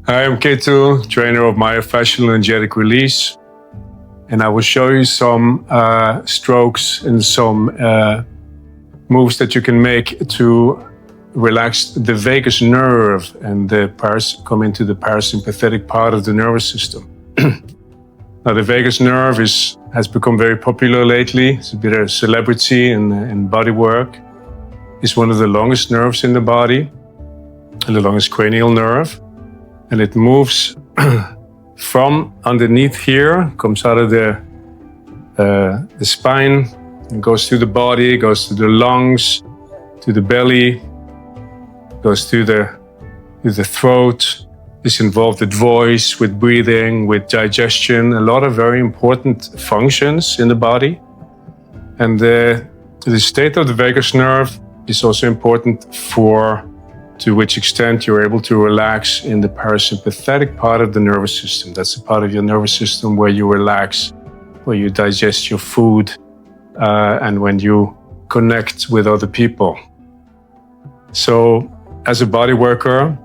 Hi, I'm Ketu, trainer of myofascial energetic release, and I will show you some strokes and some moves that you can make to relax the vagus nerve and come into the parasympathetic part of the nervous system. Now, the vagus nerve has become very popular lately. It's a bit of a celebrity in bodywork. It's one of the longest nerves in the body, and the longest cranial nerve. And it moves from underneath here, comes out of the spine, and goes through the body, goes to the lungs, to the belly, goes through the throat. It's involved with voice, with breathing, with digestion, a lot of very important functions in the body. And the state of the vagus nerve is also important to which extent you're able to relax in the parasympathetic part of the nervous system. That's the part of your nervous system where you relax, where you digest your food, and when you connect with other people. So, as a body worker,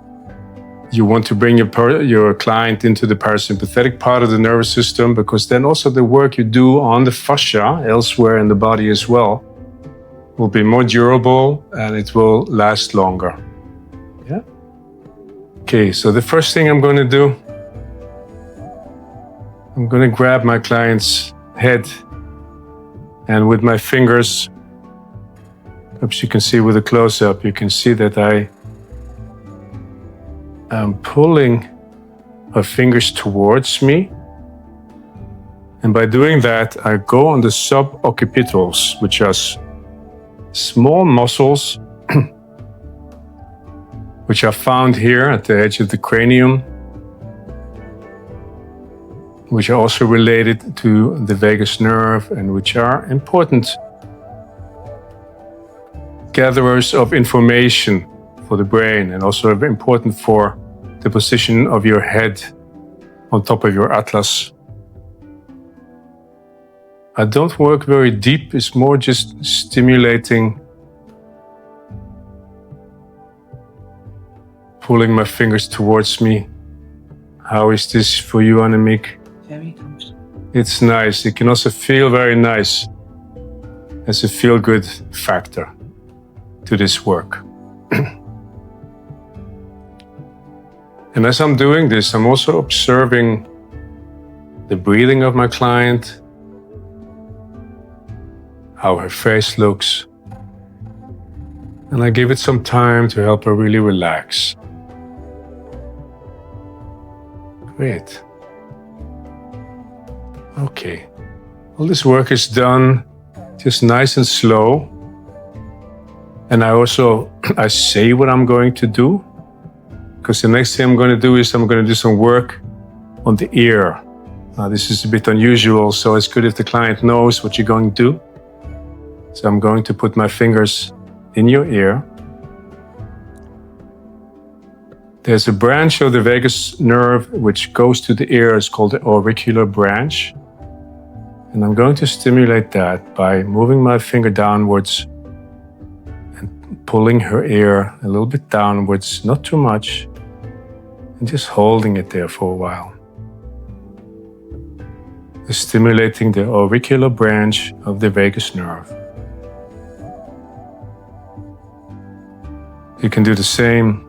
you want to bring your client into the parasympathetic part of the nervous system, because then also the work you do on the fascia, elsewhere in the body as well, will be more durable and it will last longer. Yeah? Okay, so the first thing I'm going to do, I'm going to grab my client's head, and with my fingers, perhaps you can see with a close-up, you can see that I am pulling her fingers towards me. And by doing that, I go on the suboccipitals, which are small muscles which are found here at the edge of the cranium, which are also related to the vagus nerve and which are important gatherers of information for the brain, and also important for the position of your head on top of your atlas. I don't work very deep, it's more just stimulating, pulling my fingers towards me. How is this for you, Annemiek? Very good. It's nice. It can also feel very nice as a feel-good factor to this work. And as I'm doing this, I'm also observing the breathing of my client, how her face looks, and I give it some time to help her really relax. Great. Okay. All this work is done just nice and slow. And I say what I'm going to do, because the next thing I'm going to do is I'm going to do some work on the ear. Now, this is a bit unusual, so it's good if the client knows what you're going to do. So I'm going to put my fingers in your ear. There's a branch of the vagus nerve which goes to the ear. It's called the auricular branch. And I'm going to stimulate that by moving my finger downwards and pulling her ear a little bit downwards, not too much, and just holding it there for a while. Just stimulating the auricular branch of the vagus nerve. You can do the same,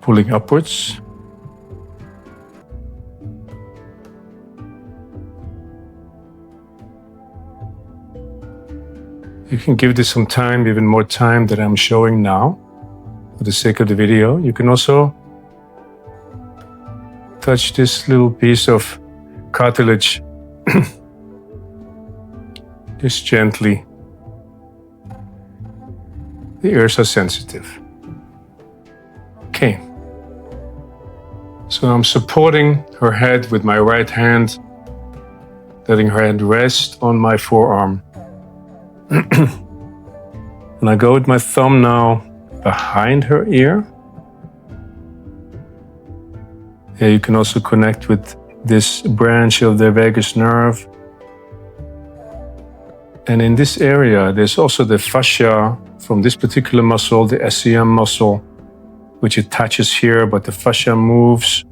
pulling upwards. You can give this some time, even more time than I'm showing now, for the sake of the video. You can also touch this little piece of cartilage just gently. The ears are sensitive. Okay. So I'm supporting her head with my right hand, letting her hand rest on my forearm. And I go with my thumb now behind her ear. Here you can also connect with this branch of the vagus nerve. And in this area, there's also the fascia from this particular muscle, the SCM muscle, which attaches here, but the fascia moves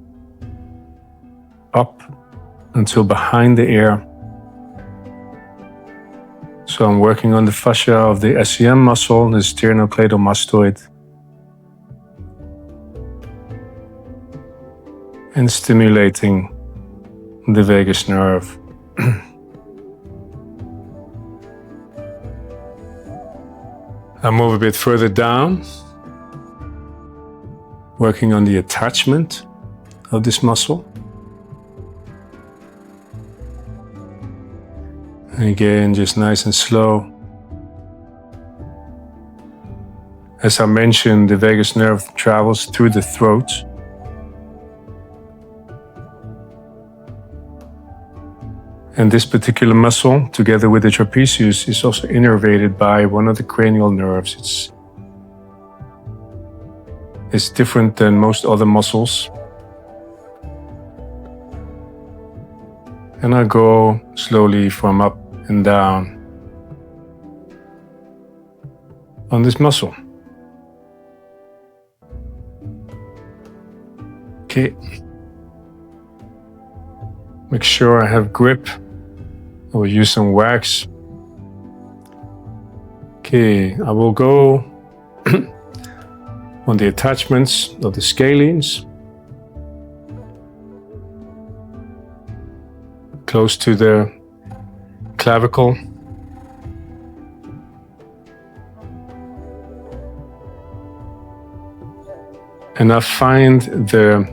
up until behind the ear. So I'm working on the fascia of the SCM muscle, the sternocleidomastoid, and stimulating the vagus nerve. I move a bit further down, working on the attachment of this muscle. And again, just nice and slow. As I mentioned, the vagus nerve travels through the throat. And this particular muscle, together with the trapezius, is also innervated by one of the cranial nerves. It's different than most other muscles. And I go slowly from up and down on this muscle. Okay. Make sure I have grip. I will use some wax. Okay, I will go on the attachments of the scalenes, close to the clavicle. And I find the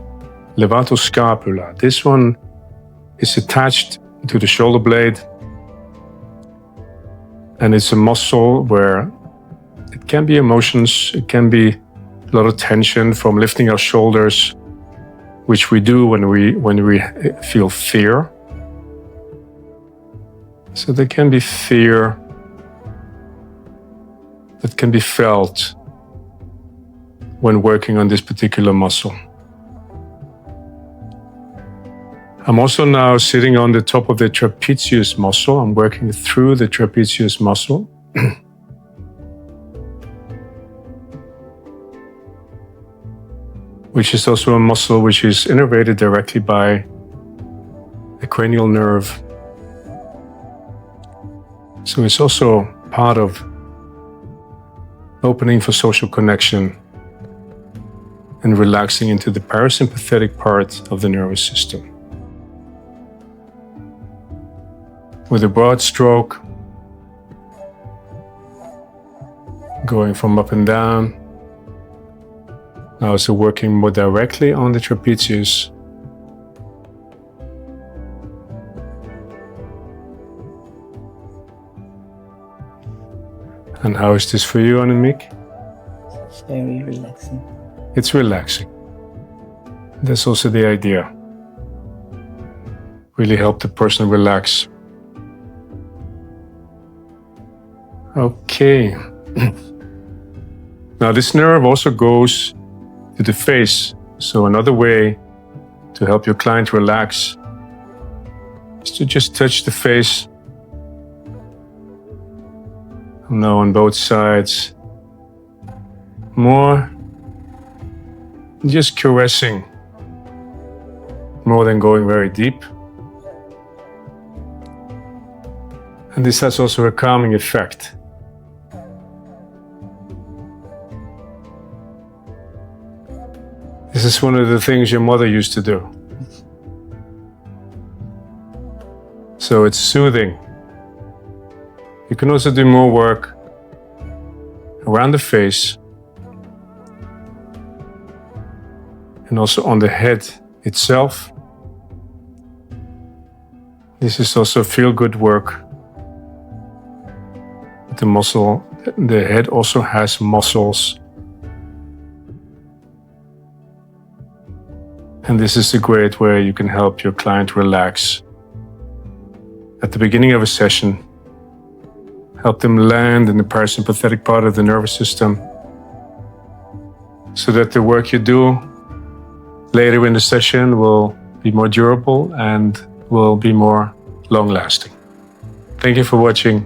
levator scapula. This one is attached to the shoulder blade, and it's a muscle where it can be emotions, it can be a lot of tension from lifting our shoulders, which we do when we feel fear. So there can be fear that can be felt when working on this particular muscle. I'm also now sitting on the top of the trapezius muscle. I'm working through the trapezius muscle. Which is also a muscle which is innervated directly by the cranial nerve. So it's also part of opening for social connection and relaxing into the parasympathetic part of the nervous system. With a broad stroke, going from up and down. Now also working more directly on the trapezius. And how is this for you, Annemiek? It's very relaxing. It's relaxing. That's also the idea. Really help the person relax. Okay. Now this nerve also goes to the face. So another way to help your client relax is to just touch the face. Now on both sides. More just caressing, more than going very deep. And this has also a calming effect. This is one of the things your mother used to do. So it's soothing. You can also do more work around the face and also on the head itself. This is also feel-good work. The head also has muscles. And this is a great way you can help your client relax. At the beginning of a session, help them land in the parasympathetic part of the nervous system so that the work you do later in the session will be more durable and will be more long-lasting. Thank you for watching.